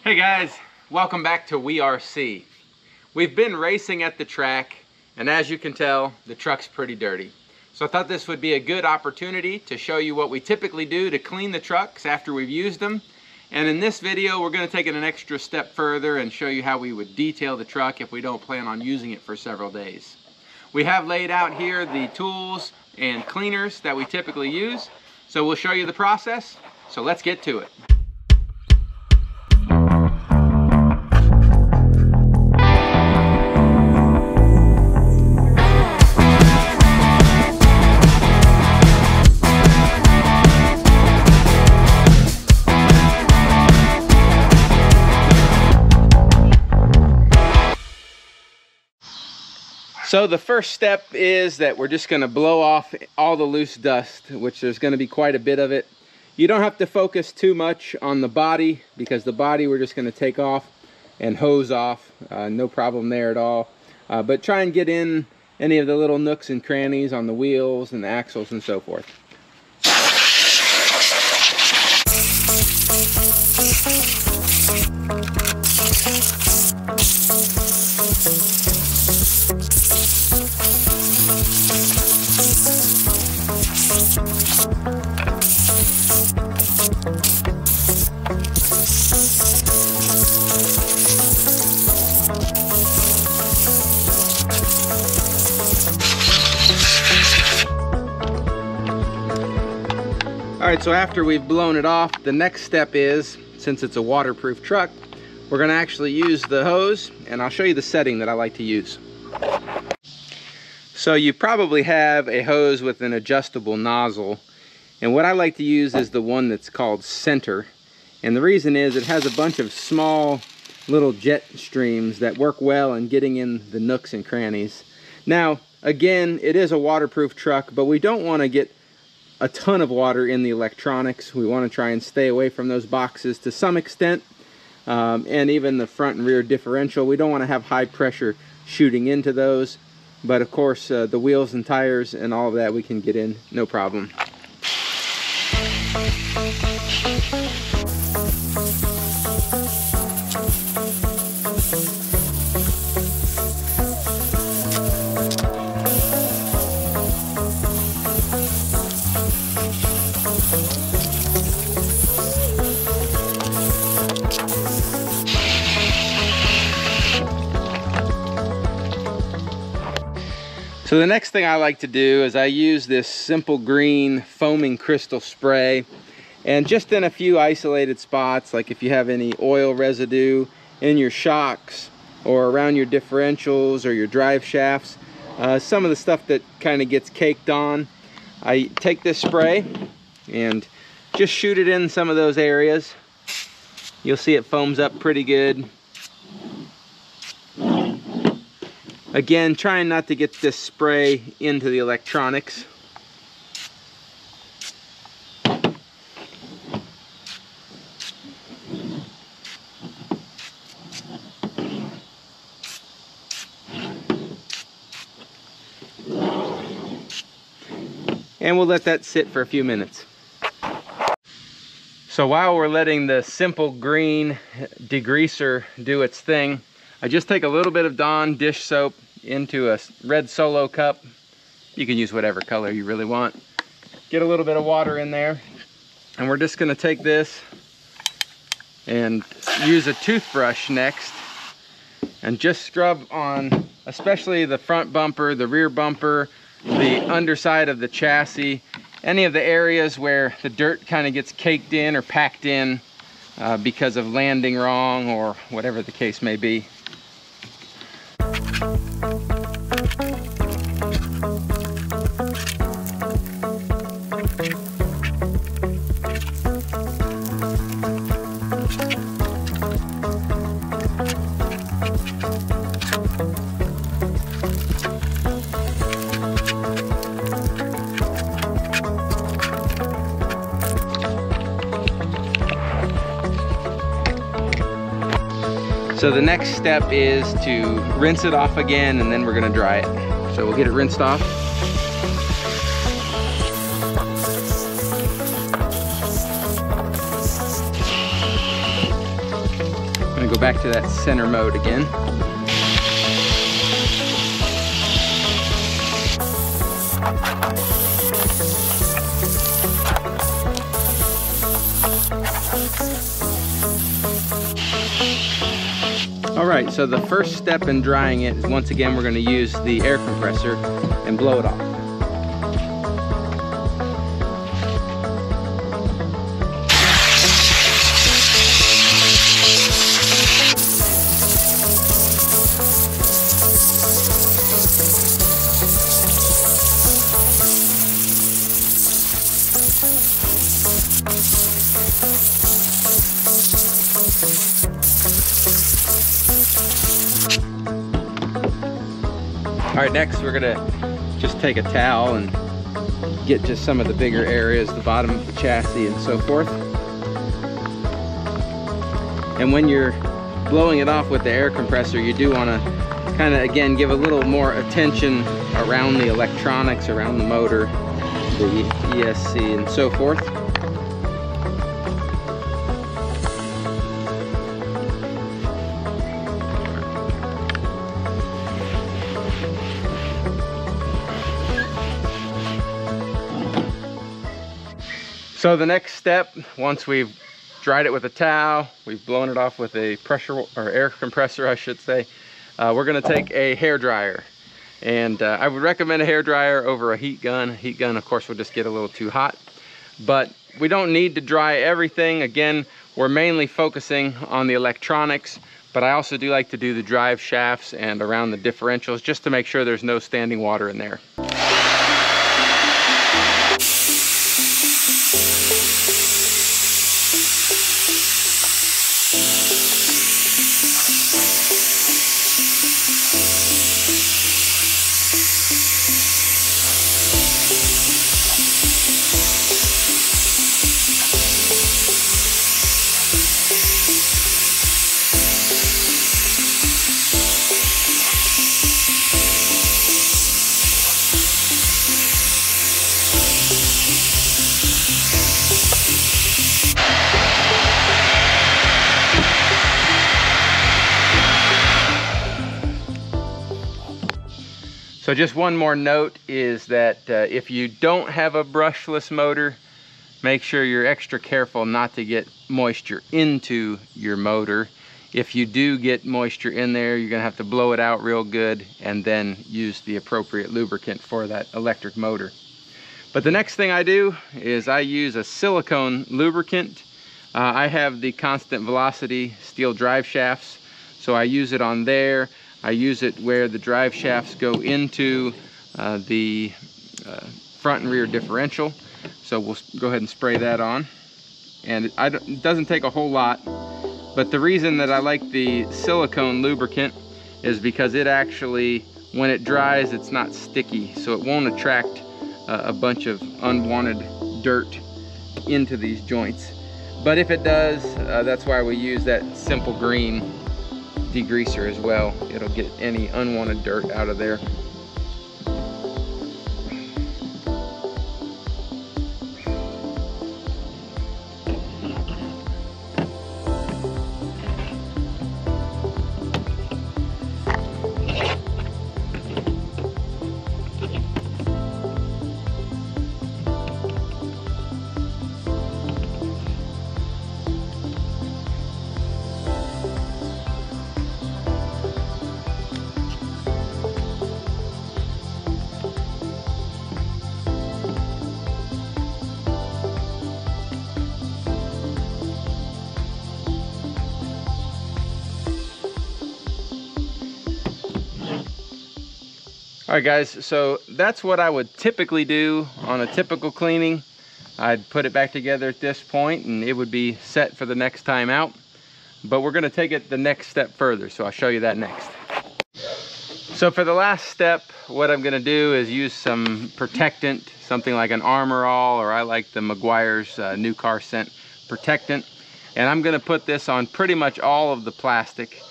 Hey guys, welcome back to WeRC. We've been racing at the track, and as you can tell, the truck's pretty dirty. So I thought this would be a good opportunity to show you what we typically do to clean the trucks after we've used them. And in this video, we're going to take it an extra step further and show you how we would detail the truck if we don't plan on using it for several days. We have laid out here the tools and cleaners that we typically use, so we'll show you the process. So let's get to it. So the first step is that we're just going to blow off all the loose dust, which there's going to be quite a bit of it. You don't have to focus too much on the body, because the body we're just going to take off and hose off. No problem there at all. But try and get in any of the little nooks and crannies on the wheels and the axles and so forth. Alright, so after we've blown it off, the next step is, since it's a waterproof truck, we're going to actually use the hose, and I'll show you the setting that I like to use. So you probably have a hose with an adjustable nozzle, and what I like to use is the one that's called center. And the reason is it has a bunch of small little jet streams that work well in getting in the nooks and crannies. Now, again, it is a waterproof truck, but we don't want to get a ton of water in the electronics. We want to try and stay away from those boxes to some extent, and even the front and rear differential. We don't want to have high pressure shooting into those, but of course the wheels and tires and all of that we can get in no problem. So the next thing I like to do is I use this simple green foaming crystal spray, and just in a few isolated spots, like if you have any oil residue in your shocks or around your differentials or your drive shafts, some of the stuff that kind of gets caked on, I take this spray and just shoot it in some of those areas. You'll see it foams up pretty good. Again, trying not to get this spray into the electronics. And we'll let that sit for a few minutes. So while we're letting the simple green degreaser do its thing, I just take a little bit of Dawn dish soap into a red Solo cup. You can use whatever color you really want. Get a little bit of water in there, and we're just going to take this and use a toothbrush next and just scrub on especially the front bumper, the rear bumper, the underside of the chassis, any of the areas where the dirt kind of gets caked in or packed in because of landing wrong or whatever the case may be. So the next step is to rinse it off again, and then we're going to dry it. So we'll get it rinsed off. go back to that center mode again. Alright, so the first step in drying it is, once again, we're going to use the air compressor and blow it off. Alright, next we're gonna just take a towel and get just some of the bigger areas, the bottom of the chassis and so forth. And when you're blowing it off with the air compressor, you do want to kind of, again, give a little more attention around the electronics, around the motor, the ESC and so forth. So the next step, once we've dried it with a towel, we've blown it off with a pressure or air compressor, I should say, we're going to take a hair dryer. And I would recommend a hair dryer over a heat gun. A heat gun, of course, will just get a little too hot. But we don't need to dry everything. Again, we're mainly focusing on the electronics, but I also do like to do the drive shafts and around the differentials just to make sure there's no standing water in there. So just one more note is that if you don't have a brushless motor, make sure you're extra careful not to get moisture into your motor. If you do get moisture in there, you're gonna have to blow it out real good and then use the appropriate lubricant for that electric motor. But the next thing I do is I use a silicone lubricant. I have the constant velocity steel drive shafts, so I use it on there. I use it where the drive shafts go into the front and rear differential. So we'll go ahead and spray that on. And it doesn't take a whole lot, but the reason that I like the silicone lubricant is because it actually, when it dries, it's not sticky, so it won't attract a bunch of unwanted dirt into these joints. But if it does, that's why we use that simple green degreaser as well. It'll get any unwanted dirt out of there. All right guys, so that's what I would typically do on a typical cleaning. I'd put it back together at this point and it would be set for the next time out. But we're gonna take it the next step further, so I'll show you that next. So for the last step, what I'm gonna do is use some protectant, something like an Armor All, or I like the Meguiar's New Car Scent protectant. And I'm gonna put this on pretty much all of the plastic,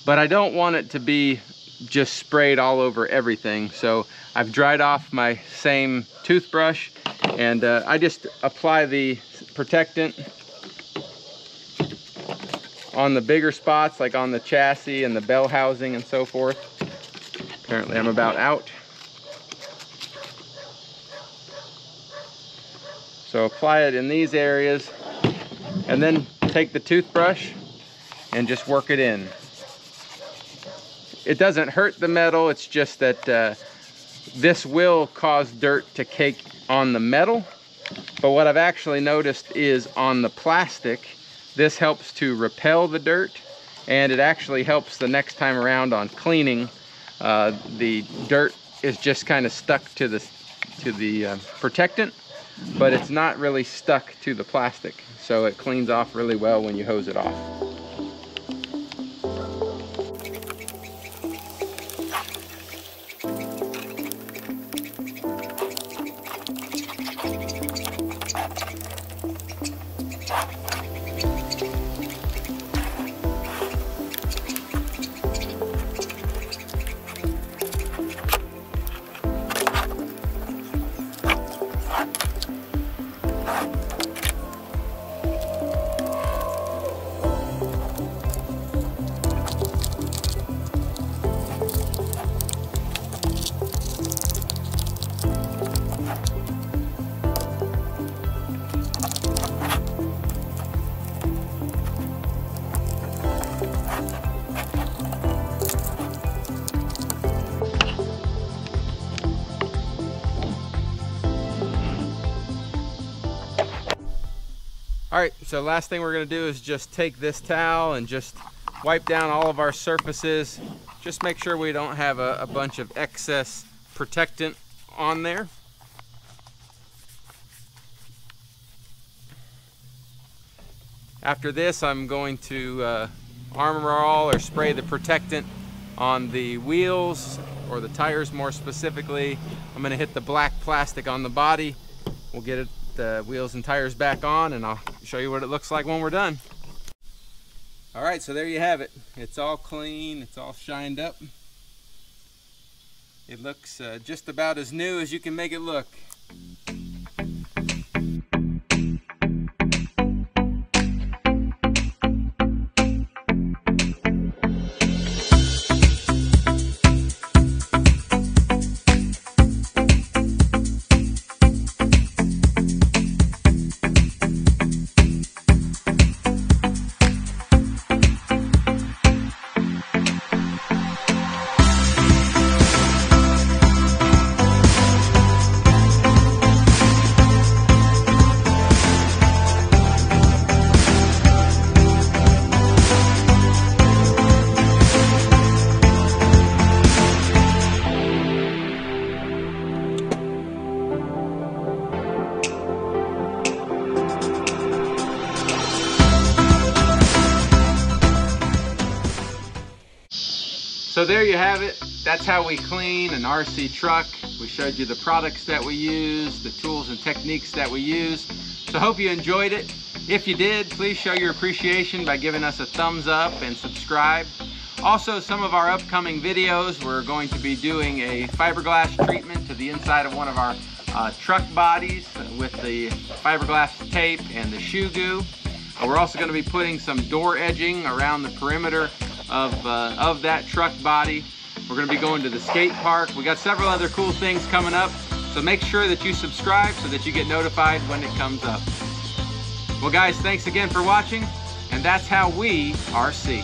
but I don't want it to be just sprayed all over everything. So I've dried off my same toothbrush and I just apply the protectant on the bigger spots, like on the chassis and the bell housing and so forth. Apparently I'm about out. So apply it in these areas, and then take the toothbrush and just work it in. It doesn't hurt the metal, it's just that this will cause dirt to cake on the metal. But what I've actually noticed is on the plastic, this helps to repel the dirt, and it actually helps the next time around on cleaning. The dirt is just kind of stuck to the protectant, but it's not really stuck to the plastic, so it cleans off really well when you hose it off. All right, so last thing we're gonna do is just take this towel and just wipe down all of our surfaces. Just make sure we don't have a bunch of excess protectant on there. After this, I'm going to Armor All or spray the protectant on the wheels, or the tires more specifically. I'm gonna hit the black plastic on the body. We'll get the wheels and tires back on, and I'll show you what it looks like when we're done. All right, so there you have it. It's all clean, it's all shined up. It looks just about as new as you can make it look. So there you have it. That's how we clean an RC truck. We showed you the products that we use, the tools and techniques that we use. So hope you enjoyed it. If you did, please show your appreciation by giving us a thumbs up and subscribe. Also, some of our upcoming videos, we're going to be doing a fiberglass treatment to the inside of one of our truck bodies with the fiberglass tape and the shoe goo. We're also going to be putting some door edging around the perimeter of that truck body. We're going to be going to the skate park. We got several other cool things coming up, so make sure that you subscribe so that you get notified when it comes up. Well guys, thanks again for watching, and that's how we RC.